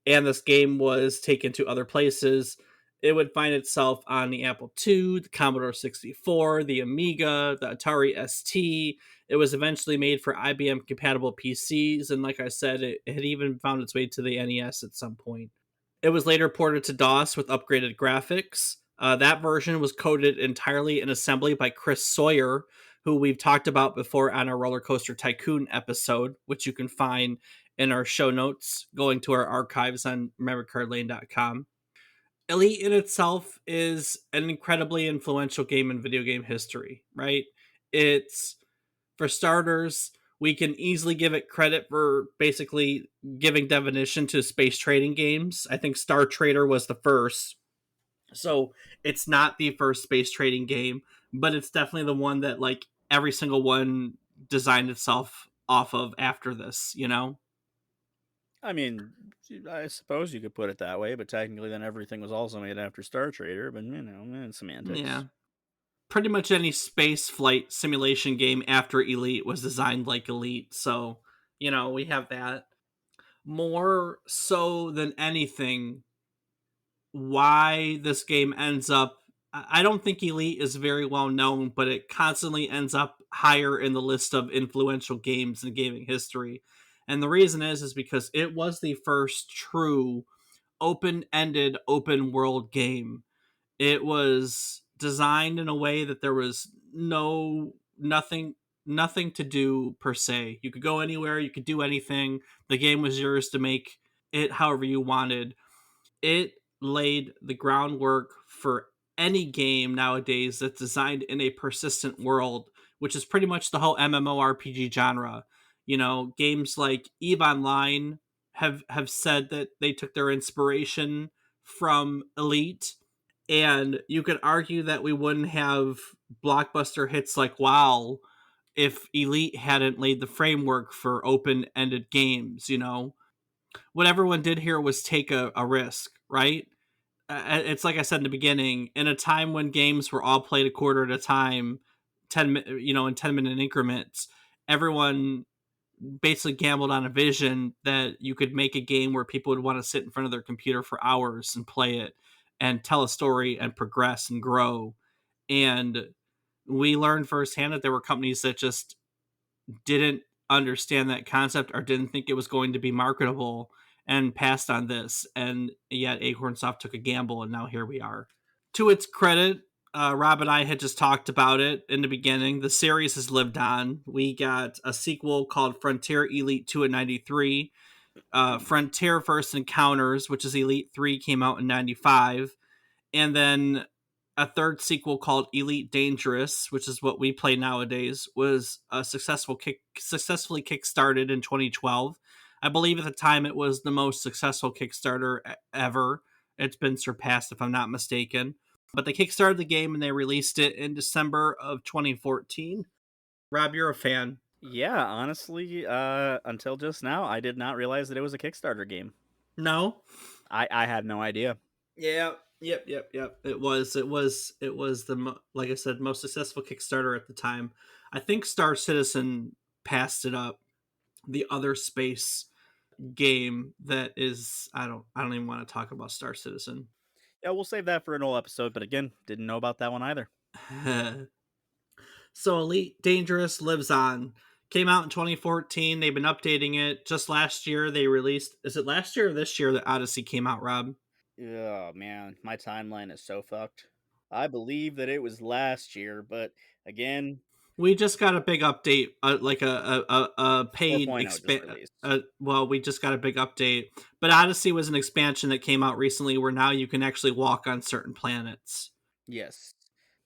and this game was taken to other places. It would find itself on the Apple II, the Commodore 64, the Amiga, the Atari ST. It was eventually made for IBM compatible PCs, and like I said, it had even found its way to the NES at some point. It was later ported to DOS with upgraded graphics. That version was coded entirely in assembly by Chris Sawyer, who we've talked about before on our Roller Coaster Tycoon episode, which you can find in our show notes going to our archives on memorycardlane.com. Elite in itself is an incredibly influential game in video game history, right? It's, for starters, we can easily give it credit for basically giving definition to space trading games. I think Star Trader was the first. So it's not the first space trading game, but it's definitely the one that like every single one designed itself off of after this, you know? I mean, I suppose you could put it that way, but technically, then everything was also made after Star Trader. But Yeah. semantics. Pretty much any space flight simulation game after Elite was designed like Elite. So, we have that. More so than anything, why this game ends up. I don't think Elite is very well known, but it constantly ends up higher in the list of influential games in gaming history. And the reason is because it was the first true open-ended open world game. It was designed in a way that there was nothing to do per se. You could go anywhere, you could do anything. The game was yours to make it however you wanted. It laid the groundwork for any game nowadays that's designed in a persistent world, which is pretty much the whole MMORPG genre. Games like Eve Online have said that they took their inspiration from Elite, and you could argue that we wouldn't have blockbuster hits like WoW if Elite hadn't laid the framework for open-ended games. What everyone did here was take a risk, right? It's like I said in the beginning, in a time when games were all played a quarter at a time, in 10-minute increments, everyone basically gambled on a vision that you could make a game where people would want to sit in front of their computer for hours and play it and tell a story and progress and grow. And we learned firsthand that there were companies that just didn't understand that concept or didn't think it was going to be marketable and passed on this. And yet Acornsoft took a gamble, and now here we are. To its credit, Rob and I had just talked about it in the beginning. The series has lived on. We got a sequel called Frontier Elite 2 in 93. Frontier First Encounters, which is Elite 3, came out in 95. And then a third sequel called Elite Dangerous, which is what we play nowadays, was successfully kickstarted in 2012. I believe at the time it was the most successful Kickstarter ever. It's been surpassed if I'm not mistaken. But they kickstarted the game and they released it in December of 2014. Rob, you're a fan. Yeah, honestly, until just now, I did not realize that it was a Kickstarter game. No? I had no idea. Yeah. Yep. It was like I said, most successful Kickstarter at the time. I think Star Citizen passed it up. The other space game that is, I don't even want to talk about Star Citizen. Yeah, we'll save that for an whole episode. But again, didn't know about that one either. So Elite Dangerous lives on. Came out in 2014. They've been updating it. Just last year they released, is it last year or this year that Odyssey came out, Rob? Oh man, my timeline is so fucked. I believe that it was last year, but again, We just got a big update, like a paid 4.0 just expand. released. Well, we just got a big update, but Odyssey was an expansion that came out recently, where now you can actually walk on certain planets. Yes.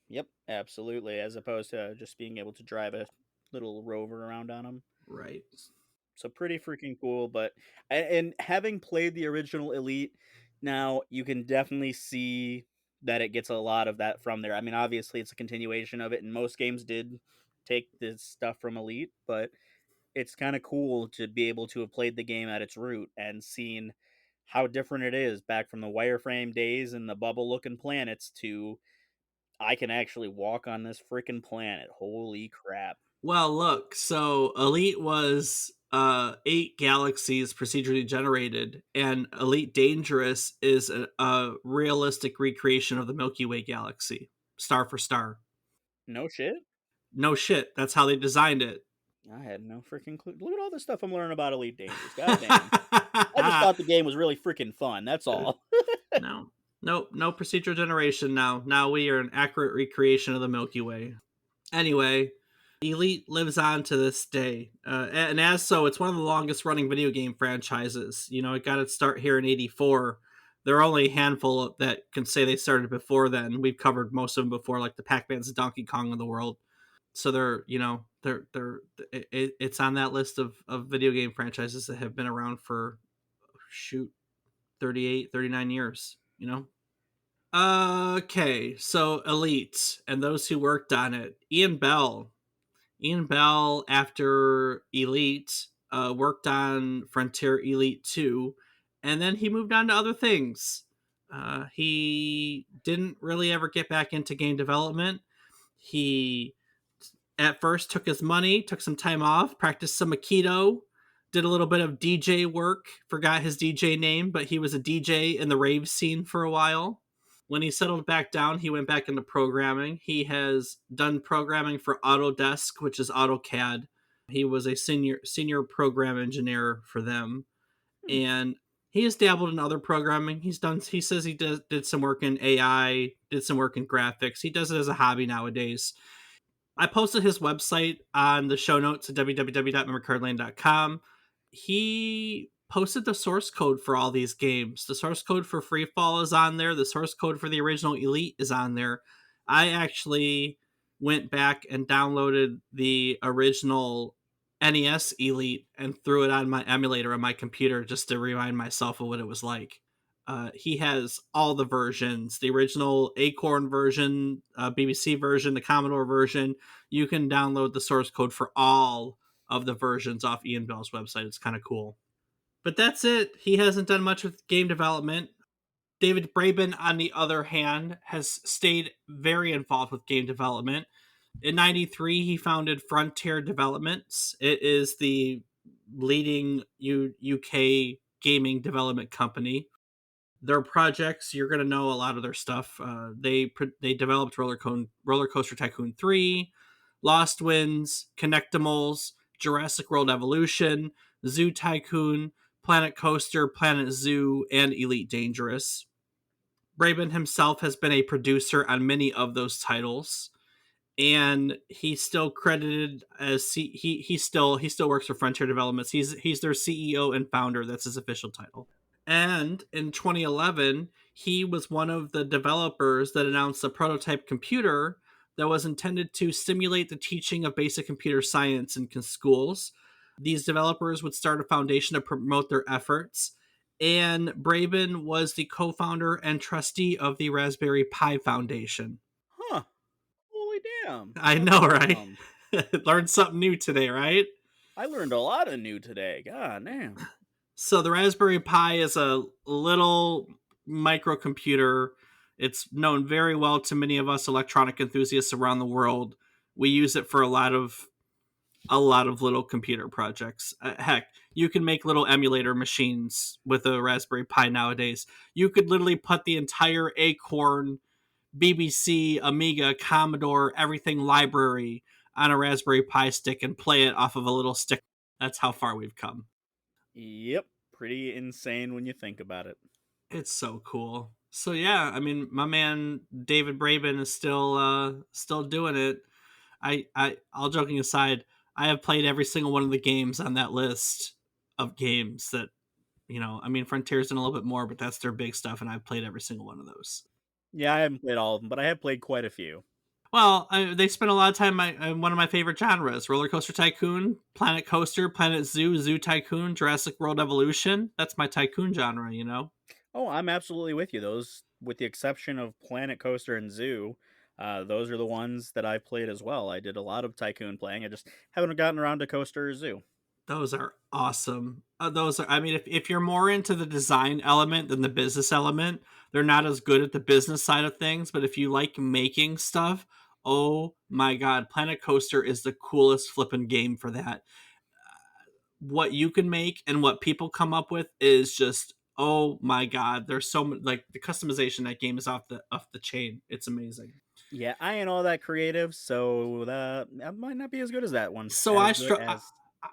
Yep, absolutely. As opposed to just being able to drive a little rover around on them. Right. So pretty freaking cool. But and having played the original Elite, now you can definitely see that it gets a lot of that from there. I mean, obviously it's a continuation of it, and most games did take this stuff from Elite, but it's kind of cool to be able to have played the game at its root and seen how different it is back from the wireframe days and the bubble looking planets to I can actually walk on this freaking planet. Holy crap. Well, look, so Elite was 8 galaxies procedurally generated, and Elite Dangerous is a realistic recreation of the Milky Way galaxy, star for star. No shit. No shit, that's how they designed it. I had no freaking clue. Look at all this stuff I'm learning about Elite Dangerous. God damn. I just thought the game was really freaking fun. That's all. No, no procedural generation now. Now we are an accurate recreation of the Milky Way. Anyway, Elite lives on to this day, and as so, it's one of the longest running video game franchises. You know, it got its start here in '84. There are only a handful that can say they started before then. We've covered most of them before, like the Pac-Mans and Donkey Kong of the world. So they're, you know, it's on that list of video game franchises that have been around for shoot 38, 39 years. You know. Okay, so Elite and those who worked on it. Ian Bell, after Elite, worked on Frontier Elite 2, and then he moved on to other things. He didn't really ever get back into game development. He, at first, took his money, took some time off, practiced some Aikido, did a little bit of DJ work, forgot his DJ name, but he was a DJ in the rave scene for a while. When he settled back down, he went back into programming. He has done programming for Autodesk, which is AutoCAD. He was a senior program engineer for them, Hmm. and he has dabbled in other programming. He's done. He says he did some work in AI, did some work in graphics. He does it as a hobby nowadays. I posted his website on the show notes at www.memorycardlane.com. He posted the source code for all these games. The source code for Freefall is on there. The source code for the original Elite is on there. I actually went back and downloaded the original NES Elite and threw it on my emulator on my computer just to remind myself of what it was like. He has all the versions, the original Acorn version, BBC version, the Commodore version. You can download the source code for all of the versions off Ian Bell's website. It's kind of cool. But that's it. He hasn't done much with game development. David Braben, on the other hand, has stayed very involved with game development. In '93, he founded Frontier Developments. It is the leading UK gaming development company. Their projects, you're going to know a lot of their stuff. They developed Roller Coaster Tycoon 3, Lost Winds, Connectimals, Jurassic World Evolution, Zoo Tycoon, Planet Coaster, Planet Zoo, and Elite Dangerous. Braben himself has been a producer on many of those titles, and he's still credited as he still works for Frontier Developments. He's their CEO and founder. That's his official title. And in 2011, he was one of the developers that announced a prototype computer that was intended to stimulate the teaching of basic computer science in schools. These developers would start a foundation to promote their efforts. And Braben was the co founder and trustee of the Raspberry Pi Foundation. Huh. Holy damn. I That's know, right? awesome. Learned something new today, right? I learned a lot of new today. God damn. So the Raspberry Pi is a little microcomputer. It's known very well to many of us electronic enthusiasts around the world. We use it for a lot of little computer projects. Heck, you can make little emulator machines with a Raspberry Pi nowadays. You could literally put the entire Acorn, BBC, Amiga, Commodore, everything library on a Raspberry Pi stick and play it off of a little stick. That's how far we've come. Yep. Pretty insane when you think about it. It's so cool. So yeah, I mean, my man David Braben is still doing it. All joking aside, I have played every single one of the games on that list of games that, you know. I mean, Frontier's done a little bit more, but that's their big stuff, and I've played every single one of those. Yeah, I haven't played all of them, but I have played quite a few. Well, they spent a lot of time in one of my favorite genres: Roller Coaster Tycoon, Planet Coaster, Planet Zoo, Zoo Tycoon, Jurassic World Evolution. That's my tycoon genre, you know. Oh, I'm absolutely with you. Those, with the exception of Planet Coaster and Zoo, those are the ones that I've played as well. I did a lot of Tycoon playing. I just haven't gotten around to Coaster or Zoo. Those are awesome. Those are, I mean, if you're more into the design element than the business element, they're not as good at the business side of things. But if you like making stuff, Oh my god, Planet Coaster is the coolest flippin' game for that. What you can make and what people come up with is just, oh my god. There's so much, like, the customization in that game is off the chain. It's amazing. Yeah, I ain't all that creative, so that might not be as good as that one. So As good as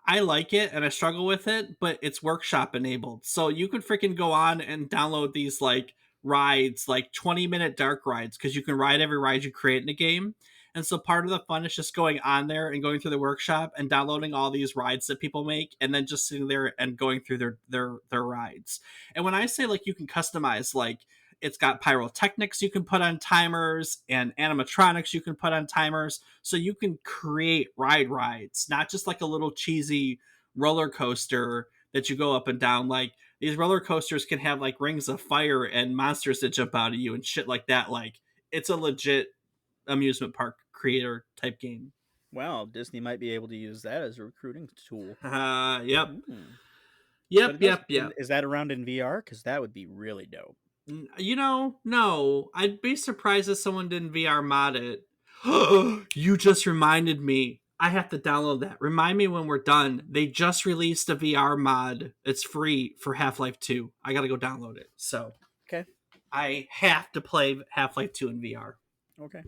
I like it and I struggle with it, but it's workshop enabled. So you could freaking go on and download these like rides, like 20-minute dark rides, because you can ride every ride you create in the game. And so part of the fun is just going on there and going through the workshop and downloading all these rides that people make and then just sitting there and going through their rides. And when I say like you can customize, like it's got pyrotechnics you can put on timers and animatronics you can put on timers, so you can create rides, not just like a little cheesy roller coaster that you go up and down. Like these roller coasters can have like rings of fire and monsters that jump out of you and shit like that. Like it's a legit amusement park creator type game. well, Disney might be able to use that as a recruiting tool. Yep. Hmm. But Yep, it does. yep, yep. Is that around in VR? Because that would be really dope. No. I'd be surprised if someone didn't VR mod it. You just reminded me. I have to download that. Remind me when we're done. They just released a VR mod. It's free for Half-Life 2. I got to go download it. So Okay. I have to play Half-Life 2 in VR. Okay.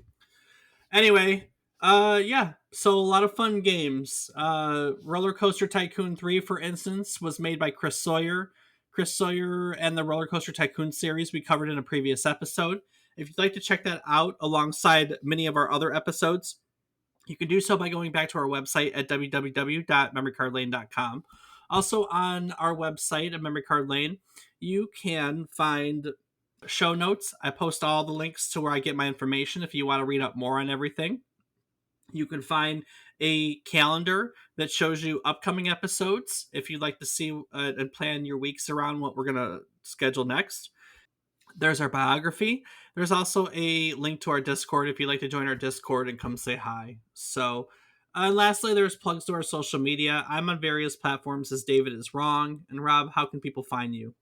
Anyway, yeah, so a lot of fun games. Roller Coaster Tycoon 3, for instance, was made by Chris Sawyer. Chris Sawyer and the Roller Coaster Tycoon series we covered in a previous episode. If you'd like to check that out alongside many of our other episodes, you can do so by going back to our website at www.memorycardlane.com. Also, on our website at Memory Card Lane, you can find show notes. I post all the links to where I get my information if you want to read up more on everything. You can find a calendar that shows you upcoming episodes if you'd like to see and plan your weeks around what we're going to schedule next. There's our biography. There's also a link to our Discord if you'd like to join our Discord and come say hi. So, lastly, there's plugs to our social media. I'm on various platforms as David is wrong. And Rob, how can people find you?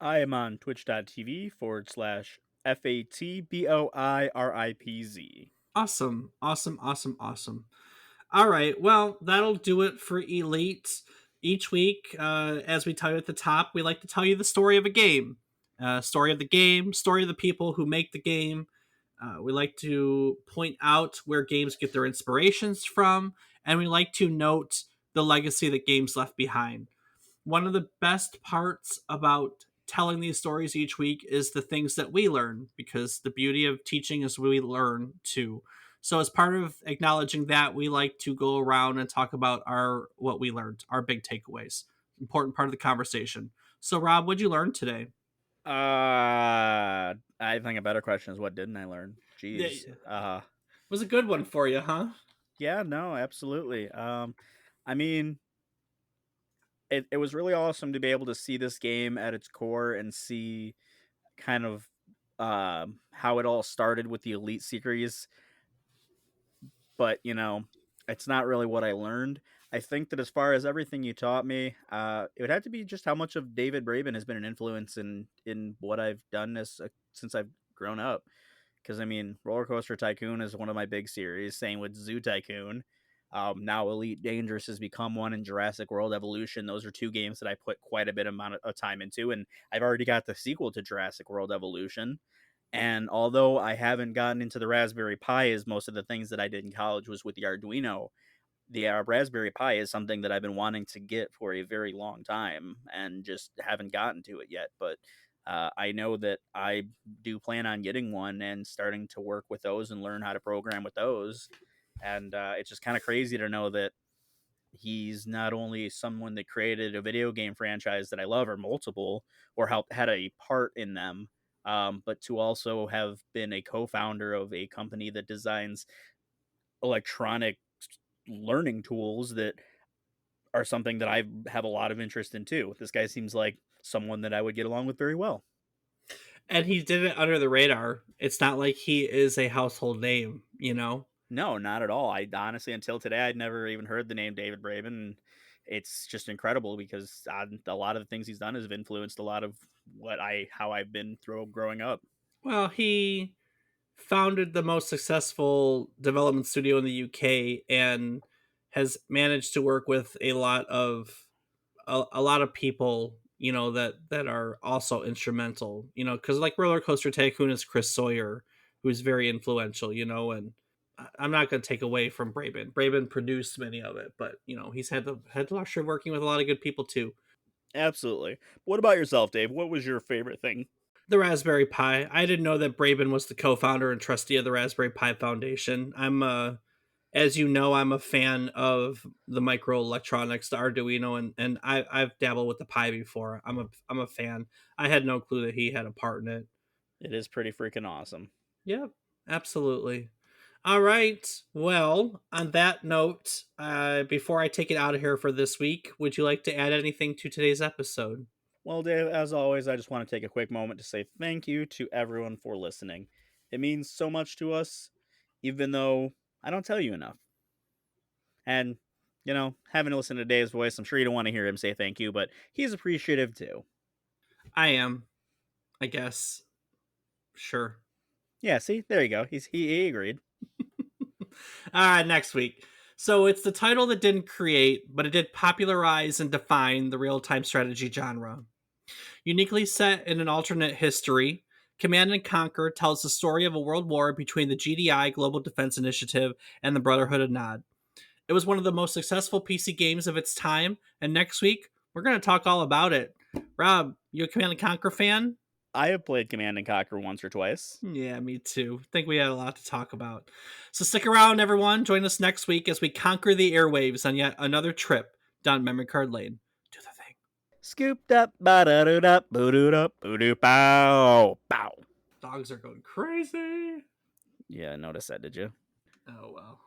I am on twitch.tv/FATBOIRIPZ. Awesome, awesome, awesome, awesome. All right. Well, that'll do it for Elite. Each week, as we tell you at the top, we like to tell you the story of a game. Story of the game, story of the people who make the game. We like to point out where games get their inspirations from, and we like to note the legacy that games left behind. One of the best parts about telling these stories each week is the things that we learn, because the beauty of teaching is we learn too. So as part of acknowledging that, we like to go around and talk about our what we learned, our big takeaways. Important part of the conversation. So Rob, what'd you learn today? I think a better question is what didn't I learn? Jeez. It was a good one for you, huh? Yeah, no, absolutely. I mean, it was really awesome to be able to see this game at its core and see kind of how it all started with the Elite series, but it's not really what I learned. I think that as far as everything you taught me, it would have to be just how much of David Braben has been an influence in what I've done since I've grown up. Because I mean, Roller Coaster Tycoon is one of my big series. Same with Zoo Tycoon. Now Elite Dangerous has become one, and Jurassic World Evolution. Those are two games that I put quite a bit amount of time into, and I've already got the sequel to Jurassic World Evolution. And although I haven't gotten into the Raspberry Pi, as most of the things that I did in college was with the Arduino, the Raspberry Pi is something that I've been wanting to get for a very long time and just haven't gotten to it yet. But I know that I do plan on getting one and starting to work with those and learn how to program with those. And it's just kind of crazy to know that he's not only someone that created a video game franchise that I love or multiple or helped had a part in them, but to also have been a co-founder of a company that designs electronic learning tools that are something that I have a lot of interest in too. This guy seems like someone that I would get along with very well. And he did it under the radar. It's not like he is a household name, you know? No, not at all. I honestly, until today, I'd never even heard the name David Braben. And it's just incredible because a lot of the things he's done has influenced a lot of how I've been through growing up. Well, he founded the most successful development studio in the UK and has managed to work with a lot of people, that are also instrumental, because like Roller Coaster Tycoon is Chris Sawyer, who's very influential, and I'm not going to take away from Braben. Braben produced many of it, but he's had the luxury of working with a lot of good people too. Absolutely. What about yourself, Dave? What was your favorite thing? The Raspberry Pi. I didn't know that Braben was the co-founder and trustee of the Raspberry Pi Foundation. As you know, I'm a fan of the microelectronics, the Arduino, and I've dabbled with the Pi before. I'm a fan. I had no clue that he had a part in it. It is pretty freaking awesome. Yep, absolutely. All right. Well, on that note, before I take it out of here for this week, would you like to add anything to today's episode? Well, Dave, as always, I just want to take a quick moment to say thank you to everyone for listening. It means so much to us, even though I don't tell you enough. And, having to listen to Dave's voice, I'm sure you don't want to hear him say thank you, but he's appreciative too. I am, I guess. Sure. Yeah, see, there you go. He agreed. Next week. So it's the title that didn't create, but it did popularize and define the real time strategy genre. Uniquely set in an alternate history, Command and Conquer tells the story of a world war between the GDI Global Defense Initiative and the Brotherhood of Nod. It was one of the most successful PC games of its time, and next week we're going to talk all about it. Rob, you a Command and Conquer fan? I have played Command and Conquer once or twice. Yeah, me too. Think we had a lot to talk about. So stick around, everyone. Join us next week as we conquer the airwaves on yet another trip down memory card lane. Do the thing. Scooped up, ba da doo da, boo doo da, boo doo pow, pow. Dogs are going crazy. Yeah, notice that, did you? Oh well.